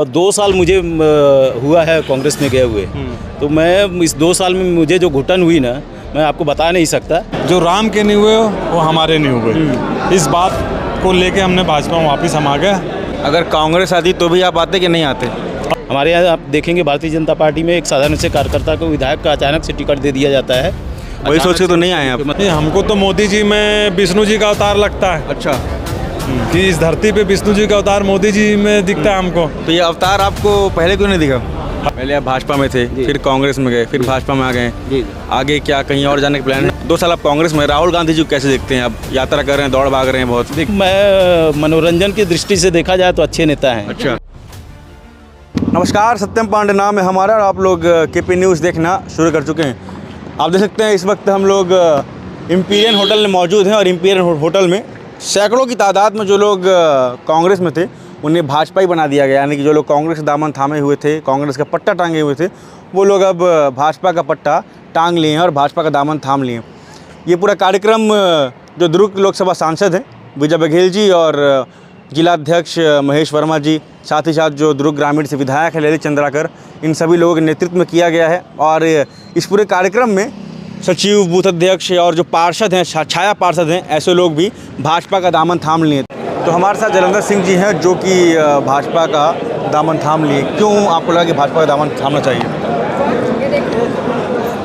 2 साल मुझे हुआ है कांग्रेस में गए हुए। तो मैं इस 2 साल में मुझे जो घुटन हुई ना, मैं आपको बता नहीं सकता। जो राम के नहीं हुए वो हमारे नहीं हुए। इस बात को लेके हमने भाजपा में वापस हम आ गए। अगर कांग्रेस आती तो भी आप आते कि नहीं आते? हमारे यहाँ आप देखेंगे भारतीय जनता पार्टी में एक साधारण से कार्यकर्ता को विधायक का अचानक से टिकट दे दिया जाता है। वही सोच के तो नहीं आए आप? नहीं, हमको तो मोदी जी में विष्णु जी का अवतार लगता है। अच्छा, कि इस धरती पे विष्णु जी का अवतार मोदी जी में दिखता है हमको। तो ये अवतार आपको पहले क्यों नहीं दिखा? पहले आप भाजपा में थे, फिर कांग्रेस में गए, फिर भाजपा में आ गए। आगे क्या कहीं और जाने का प्लान है? 2 साल आप कांग्रेस में। राहुल गांधी जी को कैसे देखते हैं? आप यात्रा कर रहे हैं, दौड़ भाग रहे हैं बहुत। मैं मनोरंजन की दृष्टि से देखा जाए तो अच्छे नेता हैं। अच्छा, नमस्कार, सत्यम पांडे नाम है हमारा और आप लोग केपी न्यूज़ देखना शुरू कर चुके हैं। आप देख सकते हैं इस वक्त हम लोग इम्पीरियल होटल में मौजूद हैं और इम्पीरियल होटल में सैकड़ों की तादाद में जो लोग कांग्रेस में थे उन्हें भाजपा ही बना दिया गया। यानी कि जो लोग कांग्रेस का दामन थामे हुए थे, कांग्रेस का पट्टा टांगे हुए थे, वो लोग अब भाजपा का पट्टा टांग लिए हैं और भाजपा का दामन थाम लिए हैं। ये पूरा कार्यक्रम जो दुर्ग लोकसभा सांसद हैं विजय बघेल जी और जिलाध्यक्ष महेश वर्मा जी, साथ ही साथ जो दुर्ग ग्रामीण से विधायक है ललित चंद्राकर, इन सभी लोगों के नेतृत्व में किया गया है। और इस पूरे कार्यक्रम में सचिव, बूथ अध्यक्ष और जो पार्षद हैं, छाया पार्षद हैं, ऐसे लोग भी भाजपा का दामन थाम लिए। तो हमारे साथ जलंधर सिंह जी हैं जो कि भाजपा का दामन थाम लिए। क्यों आपको लगा कि भाजपा का दामन थामना चाहिए?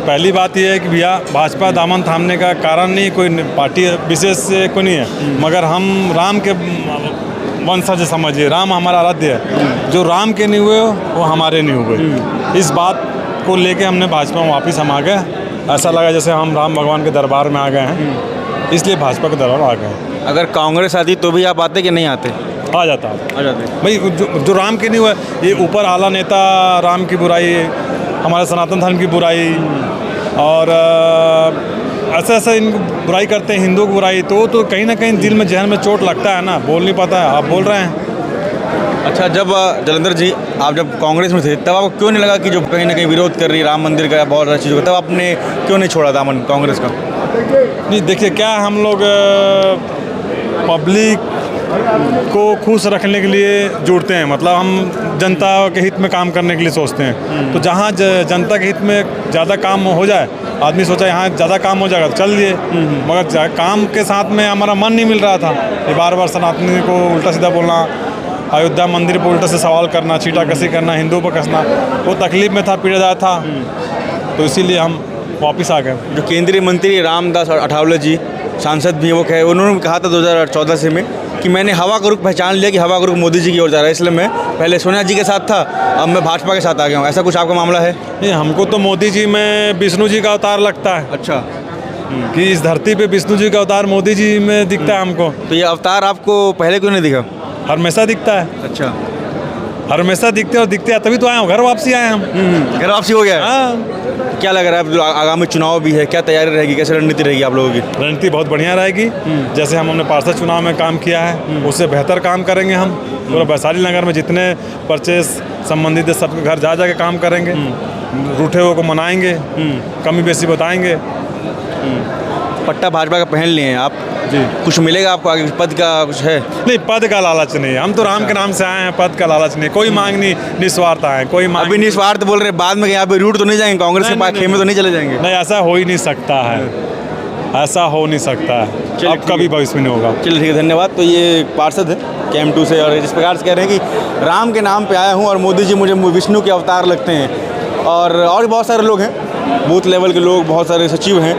पहली बात यह है कि भैया भाजपा दामन थामने का कारण नहीं, कोई पार्टी विशेष से कोई नहीं है, मगर हम राम के वंशज समझिए। राम हमारा आराध्य है। जो राम के नहीं हुए वो हमारे नहीं हुए। इस बात को लेके हमने भाजपा में वापस हम आ गए। ऐसा लगा जैसे हम राम भगवान के दरबार में आ गए हैं, इसलिए भाजपा के दरबार में आ गए। अगर कांग्रेस आती तो भी आप आते कि नहीं आते? आ जाता भाई। जो राम के नहीं हुआ, ये ऊपर आला नेता राम की बुराई, हमारे सनातन धर्म की बुराई और ऐसे ऐसे इनको बुराई करते हैं, हिंदुओं की बुराई, तो कहीं ना कहीं दिल में जहन में चोट लगता है ना, बोल नहीं पाता है। आप बोल रहे हैं। अच्छा, जब जलंधर जी आप जब कांग्रेस में थे तब आपको क्यों नहीं लगा कि जो कहीं ना कहीं विरोध कर रही राम मंदिर का बहुत सारी चीज़ों का, तब आपने क्यों नहीं छोड़ा दामन कांग्रेस का? नहीं, देखिए क्या हम लोग पब्लिक को खुश रखने के लिए जुड़ते हैं। मतलब हम जनता के हित में काम करने के लिए सोचते हैं। तो जहाँ जनता के हित में ज़्यादा काम हो जाए, आदमी सोचा यहाँ ज़्यादा काम हो जाएगा तो चल दिए, मगर काम के साथ में हमारा मन नहीं मिल रहा था। ये बार बार सनातनी को उल्टा सीधा बोलना, अयोध्या मंदिर पर उल्टा से सवाल करना, छीटाकशी करना, हिंदुओं पर कसना, वो तकलीफ में था, पीड़ादार था। तो इसीलिए हम वापस आ गए। जो केंद्रीय मंत्री रामदास अठावले जी सांसद भी वो कहे, उन्होंने कहा था 2014 से में कि मैंने हवा का रुख पहचान लिया कि हवा का रुख मोदी जी की ओर जा रहा है, इसलिए मैं पहले सोनिया जी के साथ था, अब मैं भाजपा के साथ आ गया हूँ। ऐसा कुछ आपका मामला है? नहीं, हमको तो मोदी जी में विष्णु जी का अवतार लगता है। अच्छा, कि इस धरती पे विष्णु जी का अवतार मोदी जी में दिखता है हमको। तो ये अवतार आपको पहले क्यों नहीं दिखा? हमेशा दिखता है। अच्छा, हमेशा दिखते और दिखते हैं, तभी तो आए हो, घर वापसी आए हम। घर वापसी हो गया? हाँ। क्या लग रहा है अब आगामी चुनाव भी है, क्या तैयारी रहेगी, कैसे रणनीति रहेगी आप लोगों की? रणनीति बहुत बढ़िया रहेगी। जैसे हमने पार्षद चुनाव में काम किया है, उससे बेहतर काम करेंगे हम। पूरा वैशाली नगर में जितने परचेस संबंधित है सबके घर जा के काम करेंगे, रूठे हुए को मनाएंगे, कमी बेसी बताएंगे। पट्टा भाजपा का पहन लिए हैं आप जी, कुछ मिलेगा आपको आगे? पद का कुछ है? नहीं, पद का लालच नहीं, हम तो राम के नाम से आए हैं। पद का लालच नहीं, कोई मांग नहीं, निस्वार्थ आए, कोई मांग। अभी निस्वार्थ बोल रहे, बाद में यहाँ पे रूट तो नहीं जाएंगे, कांग्रेस के पास खेमे तो नहीं चले जाएंगे? नहीं, ऐसा हो ही नहीं सकता है, ऐसा हो नहीं सकता है, अब कभी भविष्य में नहीं होगा। चलिए ठीक है, धन्यवाद। तो ये पार्षद है KM2 से और इस प्रकार से कह रहे हैं कि राम के नाम पे आया हूँ और मोदी जी मुझे विष्णु के अवतार लगते हैं। और भी बहुत सारे लोग हैं, बूथ लेवल के लोग, बहुत सारे सचिव हैं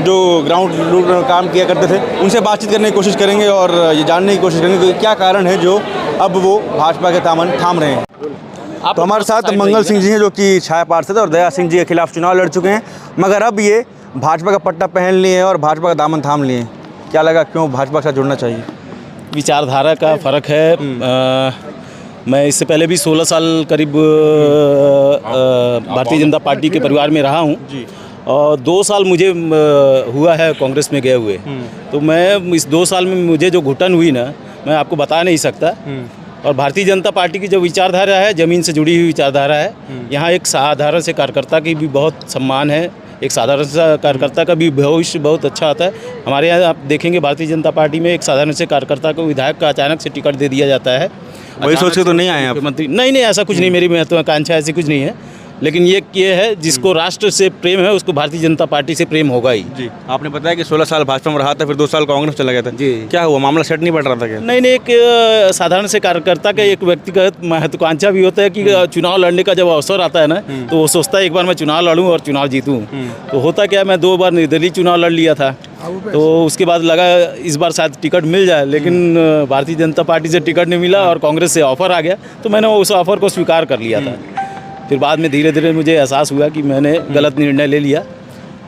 जो ग्राउंड रूट में काम किया करते थे, उनसे बातचीत करने की कोशिश करेंगे और ये जानने की कोशिश करेंगे कि क्या कारण है जो अब वो भाजपा के दामन थाम रहे हैं। तो हमारे साथ मंगल सिंह जी हैं जो कि छाया पार्षद और दया सिंह जी के खिलाफ चुनाव लड़ चुके हैं, मगर अब ये भाजपा का पट्टा पहन लिए हैं और भाजपा का दामन थाम लिए हैं। क्या लगा क्यों भाजपा के साथ जुड़ना चाहिए? विचारधारा का फ़र्क है। मैं इससे पहले भी 16 साल करीब भारतीय जनता पार्टी के परिवार में रहा हूँ और 2 साल मुझे हुआ है कांग्रेस में गए हुए। तो मैं इस 2 साल में मुझे जो घुटन हुई ना, मैं आपको बता नहीं सकता। और भारतीय जनता पार्टी की जो विचारधारा है, ज़मीन से जुड़ी हुई विचारधारा है। यहाँ एक साधारण से कार्यकर्ता की भी बहुत सम्मान है, एक साधारण सा कार्यकर्ता का भी भविष्य बहुत अच्छा आता है। हमारे यहाँ आप देखेंगे भारतीय जनता पार्टी में एक साधारण से कार्यकर्ता को विधायक का अचानक से टिकट दे दिया जाता है। वही सोच के तो नहीं आए आप? मुख्यमंत्री नहीं, ऐसा कुछ नहीं, मेरी महत्वाकांक्षा ऐसी कुछ नहीं है। लेकिन ये है जिसको राष्ट्र से प्रेम है उसको भारतीय जनता पार्टी से प्रेम होगा ही। जी, आपने बताया कि 16 साल भाजपा में रहा था, फिर 2 साल कांग्रेस चला गया था। जी। क्या हुआ, मामला सेट नहीं बढ़ रहा था क्या? नहीं, एक साधारण से कार्यकर्ता का एक व्यक्तिगत महत्वाकांक्षा भी होता है कि चुनाव लड़ने का जब अवसर आता है ना, तो वो सोचता है एक बार मैं चुनाव लड़ूं और चुनाव जीतूं। तो होता क्या है, मैं 2 बार निर्दलीय चुनाव लड़ लिया था, तो उसके बाद लगा इस बार शायद टिकट मिल जाए, लेकिन भारतीय जनता पार्टी से टिकट नहीं मिला और कांग्रेस से ऑफर आ गया, तो मैंने उस ऑफर को स्वीकार कर लिया था। फिर बाद में धीरे धीरे मुझे एहसास हुआ कि मैंने गलत निर्णय ले लिया।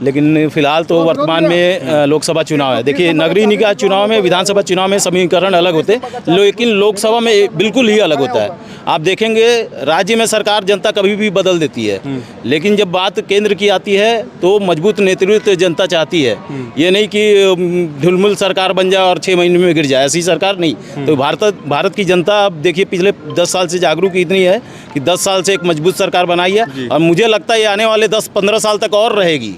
लेकिन फिलहाल तो वर्तमान में लोकसभा चुनाव है। देखिए, नगरीय निकाय चुनाव में, विधानसभा चुनाव में समीकरण अलग होते हैं, लेकिन लोकसभा में बिल्कुल ही अलग होता है। आप देखेंगे राज्य में सरकार जनता कभी भी बदल देती है, लेकिन जब बात केंद्र की आती है तो मजबूत नेतृत्व जनता चाहती है। ये नहीं कि ढुलमुल सरकार बन जाए और 6 महीने में गिर जाए, ऐसी सरकार नहीं। तो भारत की जनता अब देखिए पिछले 10 साल से जागरूक इतनी है कि 10 साल से एक मजबूत सरकार बनाई है, और मुझे लगता है ये आने वाले 10-15 साल तक और रहेगी।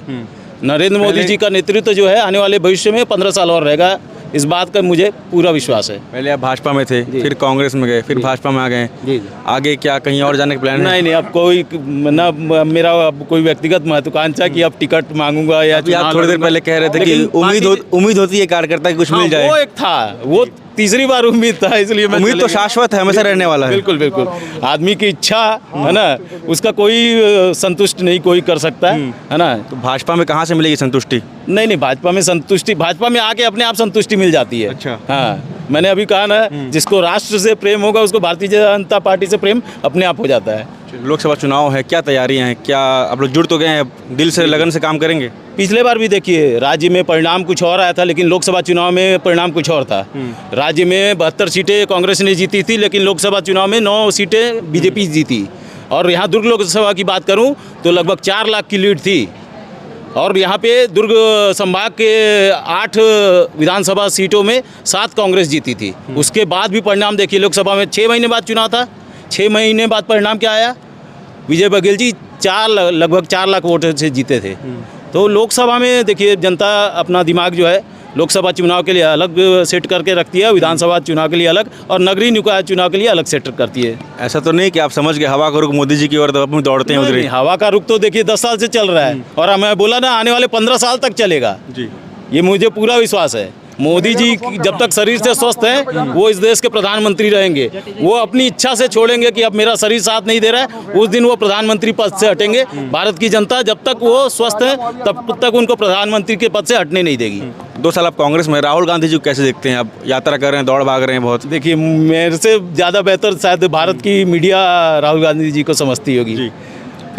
नरेंद्र मोदी जी का नेतृत्व जो है आने वाले भविष्य में 15 साल और रहेगा, इस बात का मुझे पूरा विश्वास है। पहले आप भाजपा में थे, फिर कांग्रेस में गए, फिर भाजपा में आ गए। जी। आगे क्या कहीं और जाने का प्लान है? नहीं, अब कोई ना, मेरा अब कोई व्यक्तिगत महत्वाकांक्षा कि अब टिकट मांगूंगा या आप थोड़ी देर पहले कह रहे थे कि उम्मीद होती है कार्यकर्ता की कुछ मिल जाए। वो एक था, वो तीसरी बार उम्मीद था, इसलिए उम्मीद तो शाश्वत है, हमेशा रहने वाला है। बिल्कुल बिल्कुल, आदमी की इच्छा है ना, उसका कोई संतुष्ट नहीं कोई कर सकता है ना। तो भाजपा में कहाँ से मिलेगी संतुष्टि? नहीं, भाजपा में संतुष्टि, भाजपा में आके अपने आप संतुष्टि मिल जाती है। अच्छा। हाँ, मैंने अभी कहा ना, जिसको राष्ट्र से प्रेम होगा उसको भारतीय जनता पार्टी से प्रेम अपने आप हो जाता है। लोकसभा चुनाव है, क्या तैयारियां हैं? क्या आप लोग जुड़ तो गए हैं, दिल से लगन से काम करेंगे? पिछले बार भी देखिए राज्य में परिणाम कुछ और आया था, लेकिन लोकसभा चुनाव में परिणाम कुछ और था। राज्य में 72 सीटें कांग्रेस ने जीती थी, लेकिन लोकसभा चुनाव में 9 सीटें बीजेपी जीती। और यहाँ दुर्ग लोकसभा की बात करूँ तो लगभग 4 लाख की लीड थी, और यहाँ पे दुर्ग संभाग के 8 विधानसभा सीटों में 7 कांग्रेस जीती थी। उसके बाद भी परिणाम देखिए, लोकसभा में 6 महीने बाद चुनाव था, 6 महीने बाद परिणाम क्या आया? विजय बघेल जी लगभग 4 लाख वोट से जीते थे। तो लोकसभा में देखिए जनता अपना दिमाग जो है लोकसभा चुनाव के लिए अलग सेट करके रखती है, विधानसभा चुनाव के लिए अलग, और नगरीय निकाय चुनाव के लिए अलग सेट करती है। ऐसा तो नहीं कि आप समझ गए हवा का रुख मोदी जी की ओर दौड़ते हैं उधर? हवा का रुख तो देखिए 10 साल से चल रहा है, और मैं बोला ना आने वाले 15 साल तक चलेगा जी। ये मुझे पूरा विश्वास है। मोदी जी जब तक शरीर से स्वस्थ हैं वो इस देश के प्रधानमंत्री रहेंगे। वो अपनी इच्छा से छोड़ेंगे कि अब मेरा शरीर साथ नहीं दे रहा है, उस दिन वो प्रधानमंत्री पद से हटेंगे। भारत की जनता जब तक वो स्वस्थ है तब तक उनको प्रधानमंत्री के पद से हटने नहीं देगी। 2 साल आप कांग्रेस में, राहुल गांधी जी को कैसे देखते हैं? आप यात्रा कर रहे हैं, दौड़ भाग रहे हैं बहुत। देखिए, मेरे से ज़्यादा बेहतर शायद भारत की मीडिया राहुल गांधी जी को समझती होगी।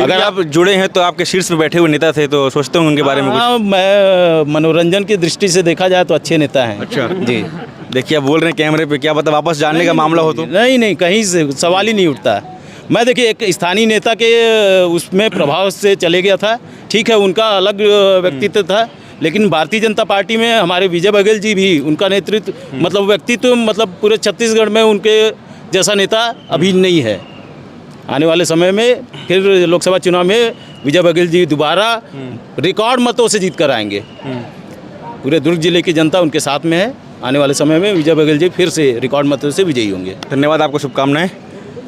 अगर आप जुड़े हैं तो आपके शीर्ष पे बैठे हुए नेता थे, तो सोचते होंगे उनके बारे में कुछ? हाँ, मैं मनोरंजन की दृष्टि से देखा जाए तो अच्छे नेता हैं। अच्छा जी। देखिए, आप बोल रहे हैं कैमरे पे, क्या पता वापस जाने का मामला हो तो? नहीं, कहीं से सवाल ही नहीं उठता। मैं देखिए एक स्थानीय नेता के उसमें प्रभाव से चले गया था, ठीक है, उनका अलग व्यक्तित्व था, लेकिन भारतीय जनता पार्टी में हमारे विजय बघेल जी भी, उनका नेतृत्व मतलब व्यक्तित्व मतलब पूरे छत्तीसगढ़ में उनके जैसा नेता अभी नहीं है। आने वाले समय में फिर लोकसभा चुनाव में विजय बघेल जी दोबारा रिकॉर्ड मतों से जीत कर आएंगे। पूरे दुर्ग जिले की जनता उनके साथ में है। आने वाले समय में विजय बघेल जी फिर से रिकॉर्ड मतों से विजयी होंगे। धन्यवाद, आपको शुभकामनाएं।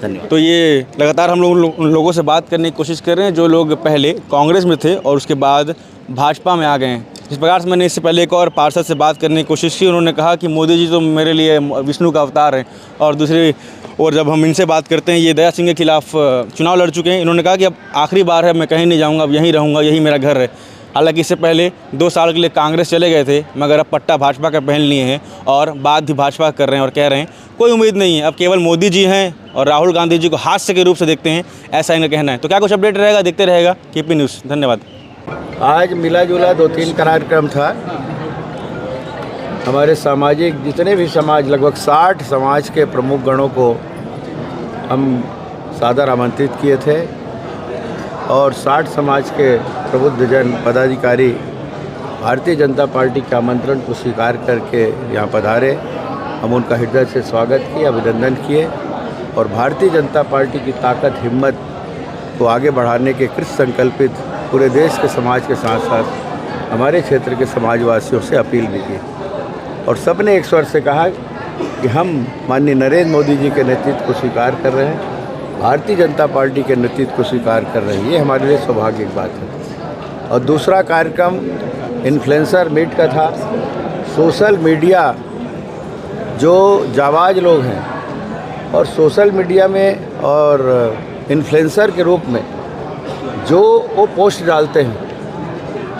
धन्यवाद। तो ये लगातार हम लोग उन लोगों से बात करने की कोशिश कर रहे हैं जो लोग पहले कांग्रेस में थे और उसके बाद भाजपा में आ गए हैं। जिस प्रकार से मैंने इससे पहले एक और पार्षद से बात करने की कोशिश की, उन्होंने कहा कि मोदी जी तो मेरे लिए विष्णु का अवतार हैं। और दूसरी और जब हम इनसे बात करते हैं, ये दया सिंह के खिलाफ चुनाव लड़ चुके हैं, इन्होंने कहा कि अब आखिरी बार है, मैं कहीं नहीं जाऊँगा, अब यहीं रहूँगा, यही मेरा घर है। हालांकि इससे पहले 2 साल के लिए कांग्रेस चले गए थे, मगर अब पट्टा भाजपा का पहन लिए हैं और बात भी भाजपा कर रहे हैं और कह रहे हैं कोई उम्मीद नहीं है, अब केवल मोदी जी हैं और राहुल गांधी जी को हास्य के रूप से देखते हैं, ऐसा इनका कहना है। तो क्या कुछ अपडेट रहेगा, देखते रहेगा केपी न्यूज़। धन्यवाद। आज मिला जुला 2-3 कार्यक्रम था। हमारे सामाजिक जितने भी समाज, लगभग 60 समाज के प्रमुख गणों को हम सादर आमंत्रित किए थे और 60 समाज के प्रबुद्ध जन पदाधिकारी भारतीय जनता पार्टी के आमंत्रण को स्वीकार करके यहाँ पधारे। हम उनका हृदय से स्वागत किए, अभिनंदन किए और भारतीय जनता पार्टी की ताकत, हिम्मत को आगे बढ़ाने के कृत संकल्पित पूरे देश के समाज के साथ साथ हमारे क्षेत्र के समाजवासियों से अपील भी की। और सबने एक स्वर से कहा कि हम माननीय नरेंद्र मोदी जी के नेतृत्व को स्वीकार कर रहे हैं, भारतीय जनता पार्टी के नेतृत्व को स्वीकार कर रहे हैं। ये हमारे लिए सौभाग्य की बात है। और दूसरा कार्यक्रम इन्फ्लुएंसर मीट का था। सोशल मीडिया जो जाबाज लोग हैं और सोशल मीडिया में और इन्फ्लुएंसर के रूप में जो वो पोस्ट डालते हैं,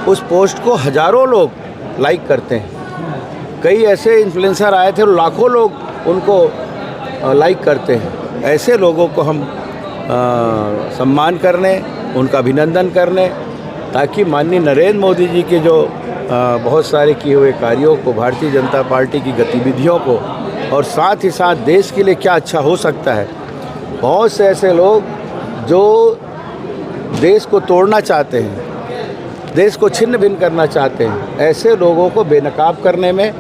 उस पोस्ट को हज़ारों लोग लाइक करते हैं। कई ऐसे इन्फ्लुएंसर आए थे, लाखों लोग उनको लाइक करते हैं। ऐसे लोगों को हम सम्मान करने, उनका अभिनंदन करने, ताकि माननीय नरेंद्र मोदी जी के जो बहुत सारे किए हुए कार्यों को, भारतीय जनता पार्टी की गतिविधियों को, और साथ ही साथ देश के लिए क्या अच्छा हो सकता है। बहुत से ऐसे लोग जो देश को तोड़ना चाहते हैं, देश को छिन्न भिन्न करना चाहते हैं, ऐसे लोगों को बेनकाब करने में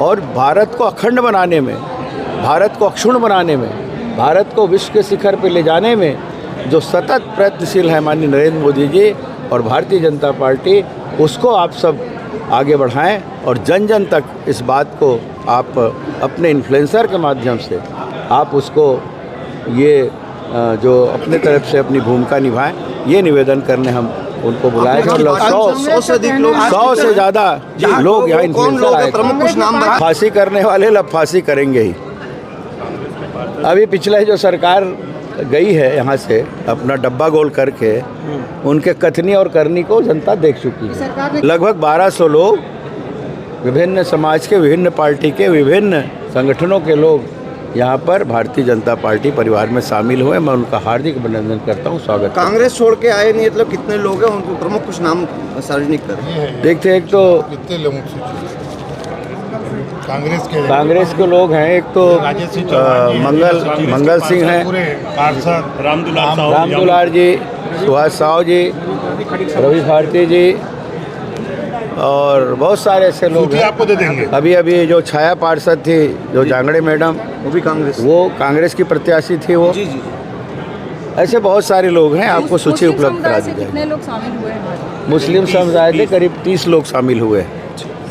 और भारत को अखंड बनाने में, भारत को अक्षुण्ण बनाने में, भारत को विश्व के शिखर पर ले जाने में जो सतत प्रयत्नशील है माननीय नरेंद्र मोदी जी और भारतीय जनता पार्टी, उसको आप सब आगे बढ़ाएं और जन जन तक इस बात को आप अपने इन्फ्लुएंसर के माध्यम से आप उसको ये जो अपने तरफ से अपनी भूमिका निभाएं, ये निवेदन करने हम उनको बुलाए थे। 100 से ज़्यादा लोग यहाँ इन्फ्लुएंसर आए थे। फांसी करने वाले लब फांसी करेंगे ही। अभी पिछले जो सरकार गई है यहाँ से अपना डब्बा गोल करके, उनके कथनी और करनी को जनता देख चुकी है। लगभग 1200 लोग, विभिन्न समाज के, विभिन्न पार्टी के, विभिन्न संगठनों के लोग यहाँ पर भारतीय जनता पार्टी परिवार में शामिल हुए। मैं उनका हार्दिक अभिनंदन करता हूँ, स्वागत। कांग्रेस छोड़ के आए नहीं, मतलब कितने लोग हैं, उनको प्रमुख कुछ नाम सार्वजनिक करें। देखते हैं, एक तो कितने लोगों से कांग्रेस के लोग हैं। एक तो मंगल सिंह हैं, राम दुलार जी, सुभाष साहू जी, रवि भारती जी, और बहुत सारे ऐसे लोग हैं। आपको दे देंगे। अभी जो छाया पार्षद थी, जो जांगड़े मैडम, वो कांग्रेस की प्रत्याशी थी। वो ऐसे बहुत सारे लोग हैं, आपको सूची उपलब्ध करा दी जाएगी। कितने लोग शामिल हुए हैं? मुस्लिम समुदाय के करीब 30 लोग शामिल हुए हैं।